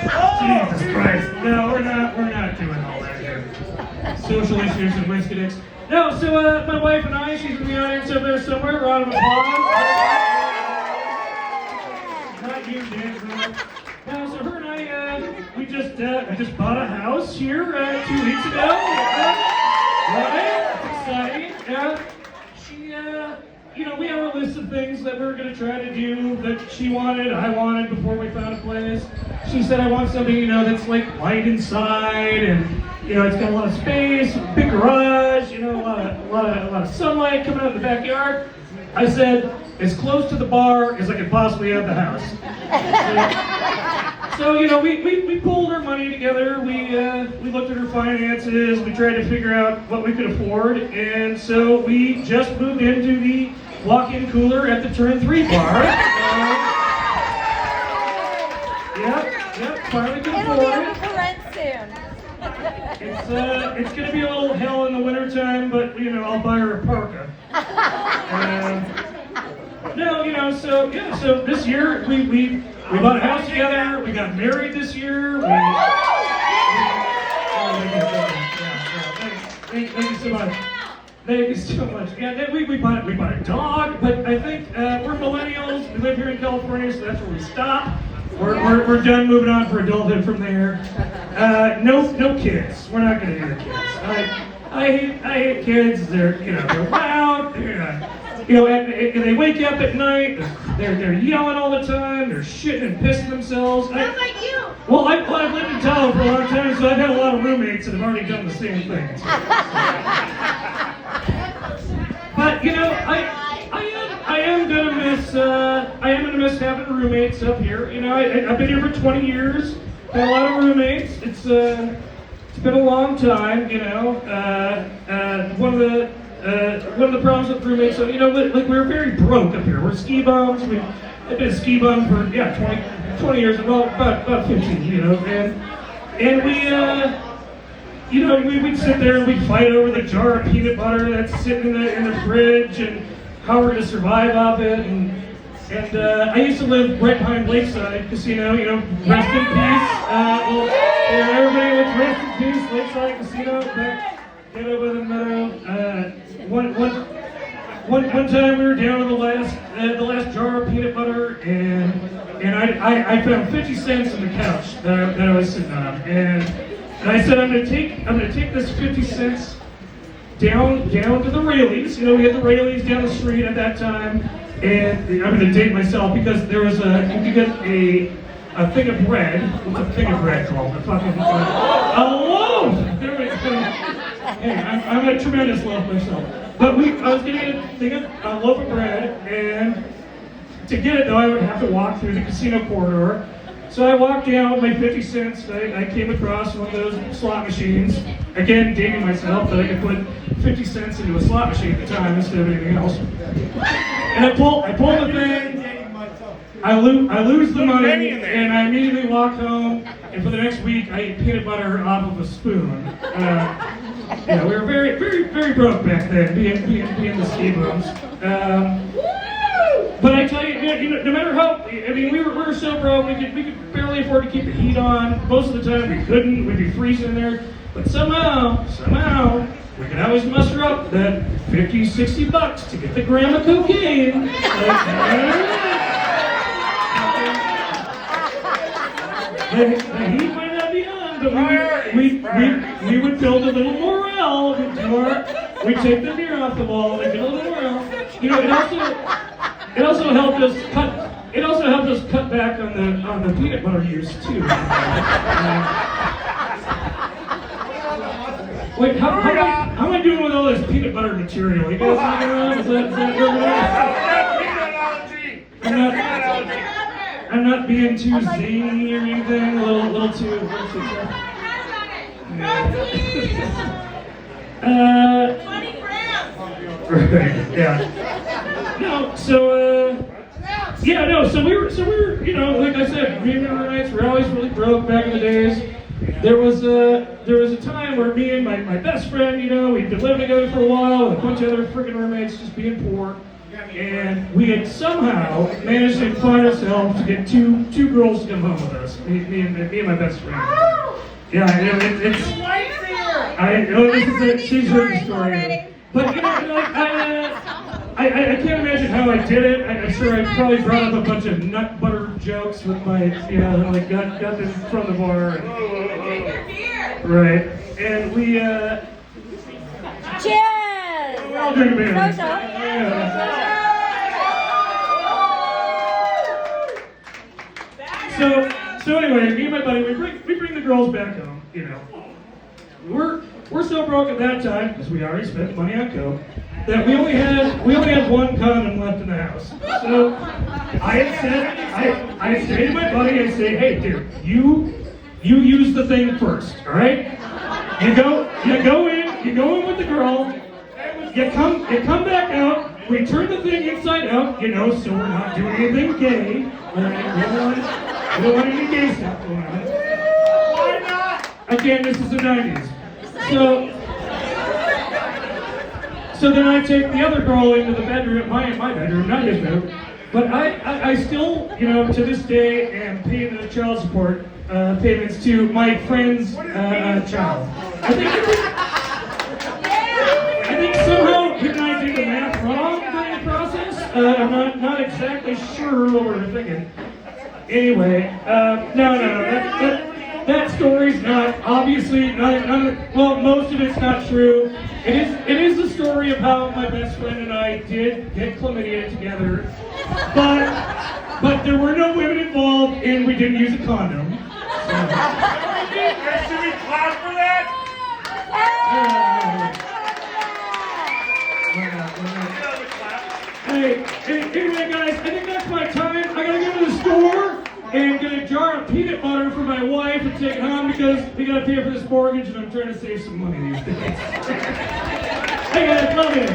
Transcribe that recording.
Jesus Christ. No, we're not doing all that here. Social issues and whiskey dicks. No, so my wife and I, she's in the audience up there somewhere. Round of applause. Not you, Dan. No, so her and I, we just bought a house here 2 weeks ago. Right? It's exciting. We have a list of things that we're going to try to do that she wanted, I wanted before we found a place. She said, I want something, that's like light inside and, it's got a lot of space, big garage, a lot of sunlight coming out of the backyard. I said, as close to the bar as I could possibly have the house. So we pulled our money together, we looked at our finances, we tried to figure out what we could afford, and so we just moved into the walk-in cooler at the Turn 3 bar. Yep, finally can afford it. It'll be able to rent soon. It's gonna be a little hell in the wintertime, but I'll buy her a parka. So this year we bought a house together. We got married this year. Thank you so much. Thank you so much. Yeah, we bought a dog, but I think we're millennials. We live here in California, so that's where we stop. We're done moving on for adulthood from there. No kids. We're not gonna do the kids. I hate kids. They're loud. And they wake up at night. They're yelling all the time. They're shitting and pissing themselves. Sounds like you. Well, I've lived in town for a long time, so I've had a lot of roommates that have already done the same thing. But I am gonna miss having roommates up here. I've been here for 20 years. Had a lot of roommates. It's been a long time. One of the problems with roommates, so we're very broke up here. We're ski bums. I've been a ski bum for 20 years, well, about 15, and we'd sit there and we'd fight over the jar of peanut butter that's sitting in the fridge and how we're gonna survive off it. And I used to live right behind Lakeside Casino. Rest in peace. Everybody, let's rest in peace. Lakeside Casino, back over the meadow. One time we were down to the last jar of peanut butter, and I found 50 cents on the couch that I was sitting on, and I said I'm gonna take this 50 cents down to the Rayleighs. We had the Rayleighs down the street at that time, and I'm gonna date myself because there was you could get a thing of bread. What's a thing of bread called? A loaf. There we go. Hey, I'm a tremendous loaf myself. But I was getting a loaf of bread, and to get it though, I would have to walk through the casino corridor. So I walked down with my 50 cents. I came across one of those slot machines. Again, dating myself, but I could put 50 cents into a slot machine at the time instead of anything else. And I pull the thing. I lose the money, and I immediately walk home. And for the next week, I ate peanut butter off of a spoon. We were very, very, very broke back then, being the ski bums. But I tell you, no matter how, we were so broke, we could barely afford to keep the heat on. Most of the time, we couldn't. We'd be freezing in there. But somehow, we could always muster up that 50, 60 bucks to get the gram of cocaine. The heat might not be on, but we would build a little morale. We'd take the mirror off the wall and get a little morale. It also helped us cut. It also helped us cut back on the peanut butter use too. Wait, how am I doing with all this peanut butter material? You guys hanging around? Is that I'm not being too zany or anything. A little too tough. Yeah. 20 grams. Right. Yeah. No. So we were, like I said, me and my roommates were always really broke back in the days. There was a time where me and my best friend, we'd been living together for a while with a bunch of other freaking roommates, just being poor. and we had somehow managed to find ourselves to get two girls to come home with us. Me and my best friend. Yeah, it's. I know this is a she's heard the story. But you know, I can't imagine how I did it. I'm sure I probably brought up a bunch of nut butter jokes with my, you know, like got them from the bar. Right, and we. Cheers! We're all drinking beer. Social. Yeah. So anyway, me and my buddy, we bring the girls back home. You know, we're so broke at that time because we already spent money on coke that we only had one condom left in the house. So I say to my buddy, I say, hey dude, you use the thing first, all right? You go in with the girl. You come back out. We turn the thing inside out, you know, so we're not doing anything gay. All right? We don't want any gay stuff going on. Why not? Again, this is the 90s. So then I take the other girl into the bedroom, my bedroom, not his bedroom. But I still, you know, to this day am paying the child support payments to my friend's child. I think somehow didn't I do the math wrong during the process? I'm not exactly sure what we're thinking. Anyway, no. That story's not obviously well, most of it's not true. It is the story of how my best friend and I did get chlamydia together, but there were no women involved, and we didn't use a condom. Should we clap for that? Hey, anyway, guys, I think that's my time. I gotta go to the store and get a jar of peanut butter for my wife and take it home because we gotta pay for this mortgage and I'm trying to save some money these days. Hey guys, love you.